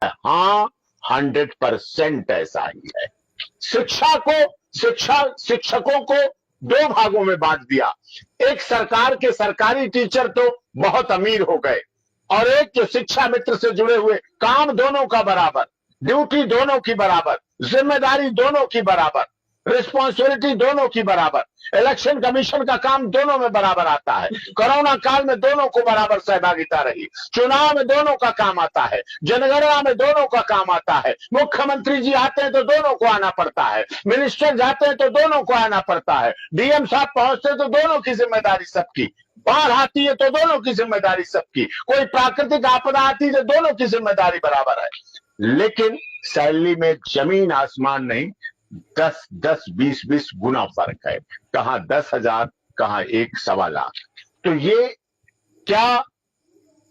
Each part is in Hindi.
हाँ, 100% ऐसा ही है। शिक्षकों को दो भागों में बांट दिया। एक सरकार के सरकारी टीचर तो बहुत अमीर हो गए, और एक जो शिक्षा मित्र से जुड़े हुए, काम दोनों का बराबर, ड्यूटी दोनों की बराबर, जिम्मेदारी दोनों की बराबर, रिस्पॉन्सिबिलिटी दोनों की बराबर, इलेक्शन कमीशन का काम दोनों में बराबर आता है। कोरोना काल में दोनों को बराबर सहभागिता रही, चुनाव में दोनों का काम आता है, जनगणना में दोनों का काम आता है, मुख्यमंत्री जी आते हैं तो दोनों को आना पड़ता है, मिनिस्टर जाते हैं तो दोनों को आना पड़ता है, डीएम साहब पहुंचते तो दोनों की जिम्मेदारी सबकी, बाढ़ आती है तो दोनों की जिम्मेदारी सबकी, कोई प्राकृतिक आपदा आती है तो दोनों की जिम्मेदारी बराबर है। लेकिन सैलरी में जमीन आसमान नहीं, 10-10, 20-20 गुना फर्क है। कहां 10,000, कहां 1-1.25 लाख। तो ये क्या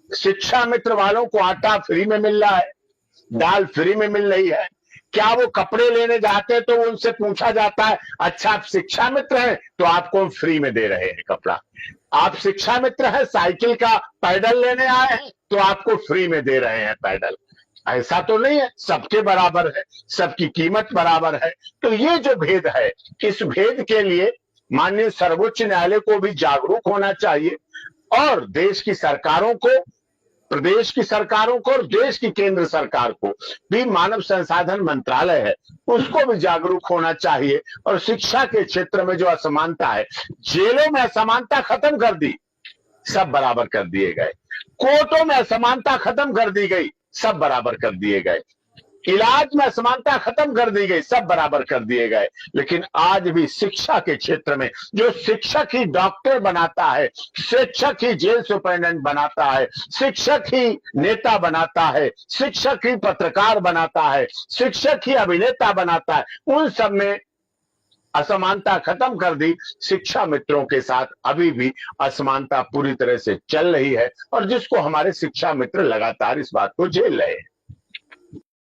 शिक्षा मित्र वालों को आटा फ्री में मिल रहा है, दाल फ्री में मिल रही है? क्या वो कपड़े लेने जाते हैं तो उनसे पूछा जाता है, अच्छा आप शिक्षा मित्र हैं तो आपको फ्री में दे रहे हैं कपड़ा, आप शिक्षा मित्र हैं, साइकिल का पैडल लेने आए हैं तो आपको फ्री में दे रहे हैं पैडल? ऐसा तो नहीं है, सबके बराबर है, सबकी कीमत बराबर है। तो ये जो भेद है, इस भेद के लिए माननीय सर्वोच्च न्यायालय को भी जागरूक होना चाहिए, और देश की सरकारों को, प्रदेश की सरकारों को और देश की केंद्र सरकार को भी, मानव संसाधन मंत्रालय है उसको भी जागरूक होना चाहिए। और शिक्षा के क्षेत्र में जो असमानता है, जेलों में असमानता खत्म कर दी, सब बराबर कर दिए गए, कोर्टों में असमानता खत्म कर दी गई, सब बराबर कर दिए गए, इलाज में असमानता खत्म कर दी गई, सब बराबर कर दिए गए। लेकिन आज भी शिक्षा के क्षेत्र में जो शिक्षक ही डॉक्टर बनाता है, शिक्षक ही जेल सुपरिटेंडेंट बनाता है, शिक्षक ही नेता बनाता है, शिक्षक ही पत्रकार बनाता है, शिक्षक ही अभिनेता बनाता है, उन सब में असमानता खत्म कर दी। शिक्षा मित्रों के साथ अभी भी असमानता पूरी तरह से चल रही है, और जिसको हमारे शिक्षा मित्र लगातार इस बात को झेल रहे हैं।